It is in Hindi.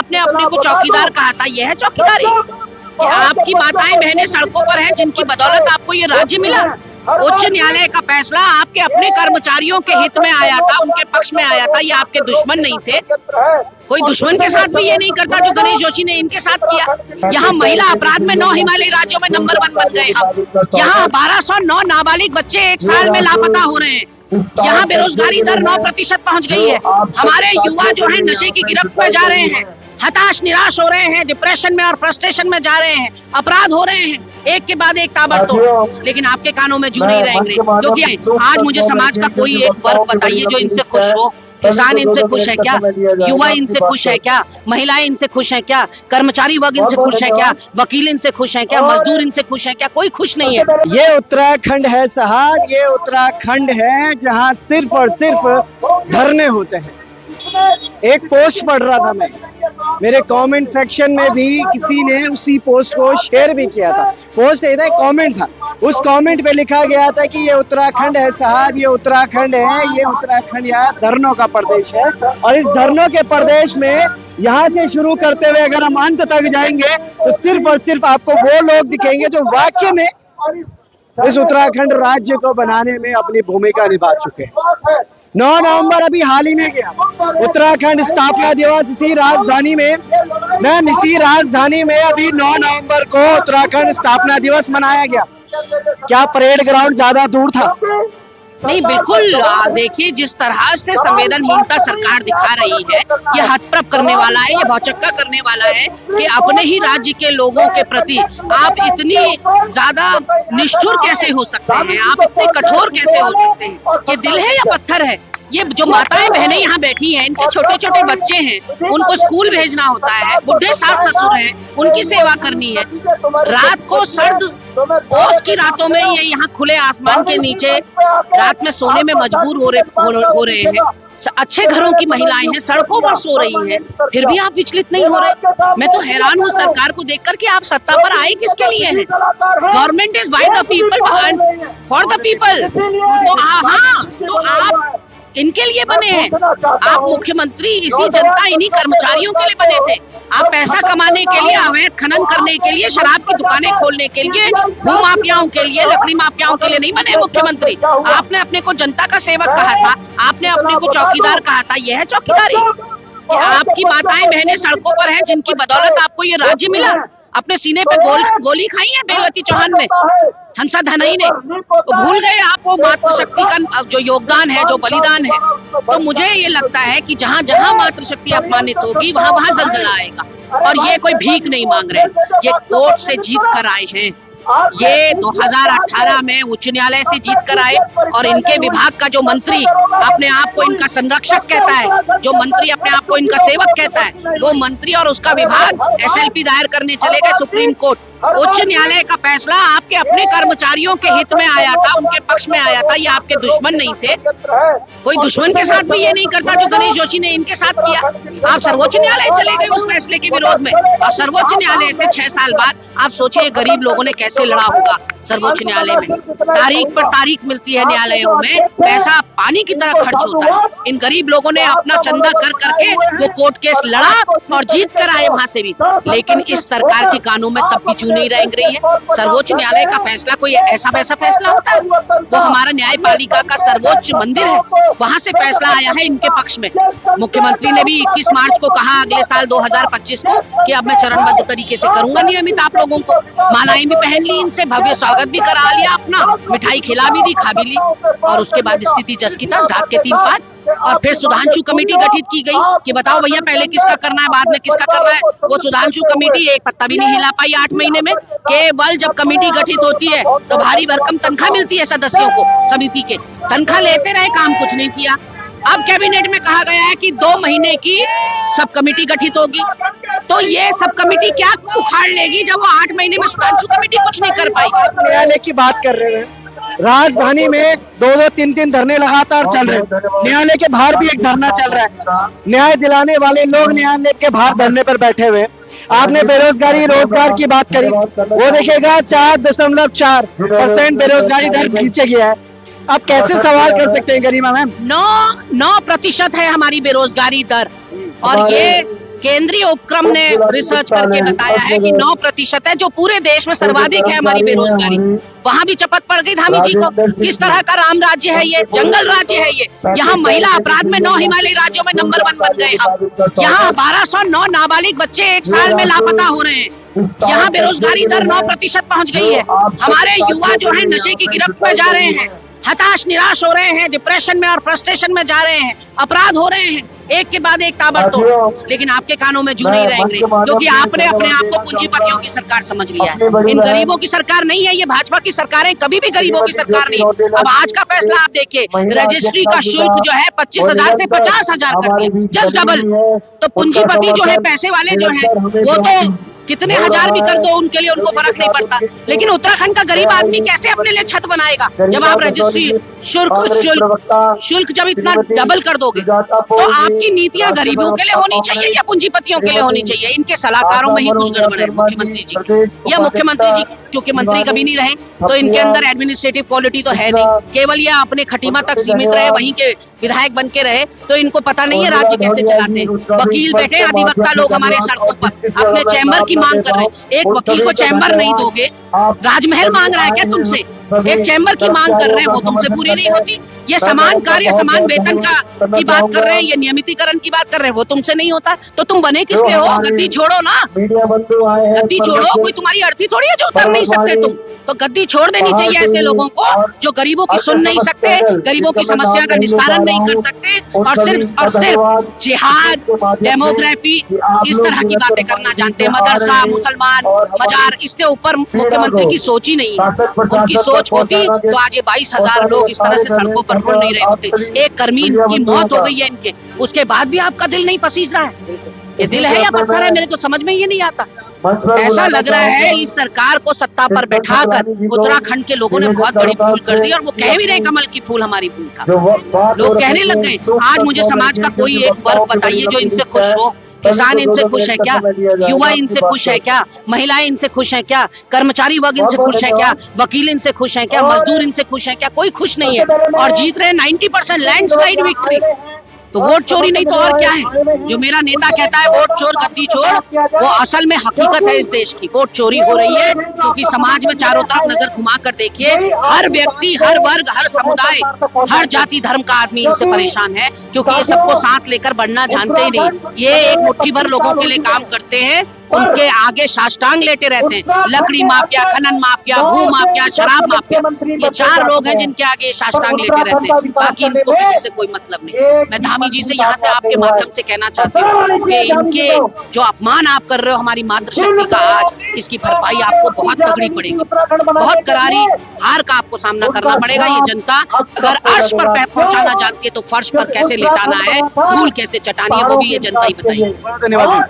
आपने अपने को चौकीदार कहा था, यह है चौकीदारी कि आपकी माताएं बहनें सड़कों पर हैं जिनकी बदौलत आपको ये राज्य मिला। उच्च न्यायालय का फैसला आपके अपने कर्मचारियों के हित में आया था, उनके पक्ष में आया था, ये आपके दुश्मन नहीं थे। कोई दुश्मन के साथ भी ये नहीं करता जो गणेश जोशी ने इनके साथ किया। यहाँ महिला अपराध में 9 हिमालयी राज्यों में नंबर 1 बन गए हम। यहाँ 1209 नाबालिग बच्चे 1 साल में लापता हो रहे हैं। यहाँ बेरोजगारी दर 9% पहुंच गई है। हमारे युवा जो है नशे की गिरफ्त में जा रहे हैं, हताश निराश हो रहे हैं, डिप्रेशन में और फ्रस्ट्रेशन में जा रहे हैं, अपराध हो रहे हैं एक के बाद एक ताबड़तोड़। लेकिन आपके कानों में जू नहीं रहेंगे, क्योंकि आज मुझे समाज का कोई एक वर्ग बताइए जो इनसे खुश हो। किसान इनसे खुश है क्या? युवा इनसे खुश है क्या? महिलाएं इनसे खुश है क्या? कर्मचारी वर्ग इनसे खुश है क्या? वकील इनसे खुश है क्या? मजदूर इनसे खुश है क्या? कोई खुश नहीं है। ये उत्तराखंड है साहब, ये उत्तराखंड है जहाँ सिर्फ और सिर्फ धरने होते हैं। एक पोस्ट पढ़ रहा था मैं, मेरे कमेंट सेक्शन में भी किसी ने उसी पोस्ट को शेयर भी किया था। पोस्ट था, कमेंट था, उस कमेंट पे लिखा गया था कि ये उत्तराखंड है साहब, ये उत्तराखंड है, ये उत्तराखंड यहाँ धरनों का प्रदेश है। और इस धरनों के प्रदेश में यहाँ से शुरू करते हुए अगर हम अंत तक जाएंगे तो सिर्फ और सिर्फ आपको वो लोग दिखेंगे जो वाकई में इस उत्तराखंड राज्य को बनाने में अपनी भूमिका निभा चुके हैं। 9 नवंबर अभी हाल ही में गया, उत्तराखंड स्थापना दिवस इसी राजधानी में अभी 9 नवंबर को उत्तराखंड स्थापना दिवस मनाया गया। क्या परेड ग्राउंड ज्यादा दूर था? नहीं, बिल्कुल। देखिए, जिस तरह से संवेदनहीनता सरकार दिखा रही है, ये हतप्रभ करने वाला है, ये भौचक्का करने वाला है कि अपने ही राज्य के लोगों के प्रति आप इतनी ज्यादा निष्ठुर कैसे हो सकते हैं, आप इतने कठोर कैसे हो सकते हैं? ये दिल है या पत्थर है? ये जो माताएं बहनें यहाँ बैठी हैं, इनके छोटे छोटे बच्चे हैं, उनको स्कूल भेजना होता है, बुढ़े सास ससुर हैं, उनकी सेवा करनी है। रात को सर्द ओस की रातों में ये यहाँ खुले आसमान के नीचे रात में सोने में मजबूर हो रहे हैं। अच्छे घरों की महिलाएं हैं, सड़कों पर सो रही हैं, फिर भी आप विचलित नहीं हो रहे। मैं तो हैरान हूँ सरकार को देखकर कि आप सत्ता पर आए किसके लिए हैं? Government is by the people and for the people. तो आप इनके लिए बने हैं। आप मुख्यमंत्री इसी जनता, इन्हीं कर्मचारियों के लिए बने थे। आप पैसा कमाने के लिए, अवैध खनन करने के लिए, शराब की दुकानें खोलने के लिए, भू माफियाओं के लिए, लकड़ी माफियाओं के लिए नहीं बने मुख्यमंत्री। आपने अपने को जनता का सेवक कहा था, आपने अपने को चौकीदार कहा था। यह है चौकीदारी कि आपकी माताएं बहनें सड़कों पर हैं जिनकी बदौलत आपको ये राज्य मिला। अपने सीने पे गोली खाई है बेलवती चौहान ने, हंसा धनई ने, तो भूल गए आप वो मातृशक्ति का जो योगदान है, जो बलिदान है। तो मुझे ये लगता है कि जहाँ जहाँ मातृशक्ति अपमानित होगी वहाँ वहाँ जलजला आएगा। और ये कोई भीख नहीं मांग रहे, ये कोर्ट से जीत कर आए हैं। ये 2018 में उच्च न्यायालय से जीत कर आए। और इनके विभाग का जो मंत्री अपने आप को इनका संरक्षक कहता है, जो मंत्री अपने आप को इनका सेवक कहता है, वो मंत्री और उसका विभाग SLP दायर करने चले गए सुप्रीम कोर्ट। उच्च न्यायालय का फैसला आपके अपने कर्मचारियों के हित में आया था, उनके पक्ष में आया था, ये आपके दुश्मन नहीं थे। कोई दुश्मन के साथ भी ये नहीं करता जो गणेश जोशी ने इनके साथ किया। आप सर्वोच्च न्यायालय चले गए उस फैसले के विरोध में, और सर्वोच्च न्यायालय से 6 साल बाद आप सोचिए गरीब लोगों ने कैसे लड़ा होगा। सर्वोच्च न्यायालय में तारीख पर तारीख मिलती है, न्यायालयों में पैसा पानी की तरह खर्च होता है। इन गरीब लोगों ने अपना चंदा कर करके वो कोर्ट केस लड़ा और जीत कर आए वहां से भी। लेकिन इस सरकार के कानों में तब भी जू नहीं रेंग रही है। सर्वोच्च न्यायालय का फैसला कोई ऐसा वैसा फैसला होता है? वो हमारा न्यायपालिका का सर्वोच्च मंदिर है, वहां से फैसला आया है इनके पक्ष में। मुख्यमंत्री ने भी 21 मार्च को कहा, अगले साल 2025 को, कि अब मैं चरणबद्ध तरीके से करूंगा नियमित आप लोगों को। मालाएं भी पहन ली इनसे, भव्य स्वागत भी करा लिया अपना, मिठाई खिला भी दी, खा भी ली। और उसके बाद स्थिति जस की तस, ढाक के 3 पात। और फिर सुधांशु कमेटी गठित की गई कि बताओ भैया पहले किसका करना है, बाद में किसका करना है। वो सुधांशु कमेटी एक पत्ता भी नहीं हिला पाई 8 महीने में। केवल जब कमेटी गठित होती है तो भारी भरकम तनख्वाह मिलती है सदस्यों को, समिति के तनख्वाह लेते रहे, काम कुछ नहीं किया। अब कैबिनेट में कहा गया है कि 2 महीने की सब कमेटी गठित होगी। तो ये सब कमेटी क्या उखाड़ लेगी जब वो 8 महीने में सुधांशु कमेटी कुछ नहीं कर पाई। न्यायालय की बात कर रहे हैं, राजधानी में 2-2, 3-3 धरने लगातार चल रहे हैं। न्यायालय के बाहर भी एक धरना चल रहा है। न्याय दिलाने वाले लोग न्यायालय के बाहर धरने पर बैठे हुए। आपने बेरोजगारी रोजगार की बात करी, वो देखेगा 4.4% बेरोजगारी दर नीचे गया है। आप कैसे सवाल कर सकते हैं गरिमा मैम? 9% है हमारी बेरोजगारी दर। और ये केंद्रीय उपक्रम ने रिसर्च करके बताया है कि 9% है, जो पूरे देश में सर्वाधिक है हमारी बेरोजगारी। वहां भी चपत पड़ गई धामी जी को। किस तरह का राम राज्य है ये, जंगल राज्य है ये। यहाँ महिला अपराध में 9 हिमालयी राज्यों में नंबर 1 बन गए हम। यहाँ 1209 नाबालिग बच्चे 1 साल में लापता हो रहे हैं। यहाँ बेरोजगारी दर 9% पहुंच गई है। हमारे युवा जो है नशे की गिरफ्त में जा रहे हैं, हताश निराश हो रहे हैं, डिप्रेशन में और फ्रस्ट्रेशन में जा रहे हैं, अपराध हो रहे हैं एक के बाद एक ताबड़तोड़। लेकिन आपके कानों में जू नहीं रहेंगे, क्योंकि आपने अपने आप को पूंजीपतियों की सरकार समझ लिया है। इन गरीबों की सरकार नहीं है ये, भाजपा की सरकारें कभी भी गरीबों की सरकार नहीं। अब आज का फैसला आप देखिए, रजिस्ट्री का शुल्क जो है 25,000 से 50,000 कर दिया, जस्ट डबल। तो पूंजीपति जो है, पैसे वाले जो है, वो तो कितने हजार भी कर दो उनके लिए, उनको फर्क नहीं पड़ता। लेकिन उत्तराखंड का गरीब आदमी कैसे अपने लिए छत बनाएगा जब आप रजिस्ट्री शुल्क जब इतना डबल कर दोगे? तो आपकी नीतियां गरीबों के लिए होनी चाहिए या पूंजीपतियों के लिए होनी चाहिए? इनके सलाहकारों में ही कुछ गड़बड़ है मुख्यमंत्री जी। या मुख्यमंत्री जी क्योंकि मंत्री कभी नहीं रहे, तो इनके अंदर एडमिनिस्ट्रेटिव क्वालिटी तो है नहीं, केवल ये अपने खटीमा तक सीमित रहे, वहीं के विधायक बन के रहे, तो इनको पता नहीं है राज्य कैसे चलाते हैं। वकील बैठे, अधिवक्ता लोग हमारे सड़कों पर अपने चैम्बर की मांग कर रहे हैं। एक वकील को चैम्बर नहीं दोगे, राजमहल मांग रहा है क्या तुमसे? एक चैम्बर की मांग कर रहे हैं, वो तुमसे पूरी नहीं होती। ये समान कार्य समान वेतन की बात कर रहे हैं, ये नियमितीकरण की बात कर रहे हैं, वो तुमसे नहीं होता। तो तुम बने किस लिए हो? गद्दी छोड़ो ना, गद्दी छोड़ो। कोई तुम्हारी अर्थी थोड़ी है जो उतर नहीं सकते तुम। तो गद्दी छोड़ देनी चाहिए ऐसे लोगों को जो गरीबों की सुन नहीं सकते, गरीबों की समस्या का निस्तारण नहीं कर सकते, और सिर्फ जिहाद, डेमोग्राफी, इस तरह की बातें करना जानते हैं। मदरसा, मुसलमान, मजार, इससे ऊपर मुख्यमंत्री की सोच ही नहीं है। उनकी सोच होती तो आज ये 22,000 लोग इस तरह से सड़कों पर घूम नहीं रहे होते। एक कर्मी की मौत हो गई है इनके, उसके बाद भी आपका दिल नहीं पसीज रहा है। ये दिल है या पत्थर है? मेरे तो समझ में ये नहीं आता। ऐसा लग रहा है इस सरकार को सत्ता पर बैठाकर उत्तराखंड के लोगों ने बहुत बड़ी भूल कर दी, और वो कह भी रहे कमल की फूल हमारी भूल था। लोग कहने लग गए। आज मुझे समाज का कोई एक वर्ग बताइए जो इनसे खुश हो। किसान इनसे खुश है क्या? युवा इनसे खुश है क्या? महिलाएं इनसे खुश है क्या? कर्मचारी वर्ग इनसे खुश है क्या? वकील इनसे खुश है क्या? मजदूर इनसे खुश है क्या? कोई खुश नहीं है, और जीत रहे 90% लैंडस्लाइड विक्ट्री। तो वोट चोरी नहीं तो और क्या है? जो मेरा नेता कहता है वोट चोर गद्दी चोर, वो असल में हकीकत है इस देश की। वोट चोरी हो रही है क्योंकि समाज में चारों तरफ नजर घुमा कर देखिए, हर व्यक्ति, हर वर्ग, हर समुदाय, हर जाति धर्म का आदमी इनसे परेशान है, क्योंकि ये सबको साथ लेकर बढ़ना जानते ही नहीं। ये एक मुट्ठी भर लोगों के लिए काम करते हैं, उनके आगे साष्टांग लेटे रहते हैं। लकड़ी माफिया, खनन माफिया, भू माफिया, शराब माफिया, ये 4 लोग हैं जिनके आगे साष्टांग लेटे रहते हैं। बाकी इनको किसी से कोई मतलब नहीं। मैं धामी जी से यहाँ से आपके माध्यम से कहना चाहती हूँ कि इनके जो अपमान आप कर रहे हो हमारी मातृशक्ति का, आज इसकी भरपाई आपको बहुत तगड़ी पड़ेगी, बहुत करारी हार का आपको सामना करना पड़ेगा। ये जनता अगर अर्श पर पैर पहुंचाना जानती है तो फर्श पर कैसे लिटाना है, धूल कैसे चटानी है, वो भी ये जनता ही बताइए। धन्यवाद।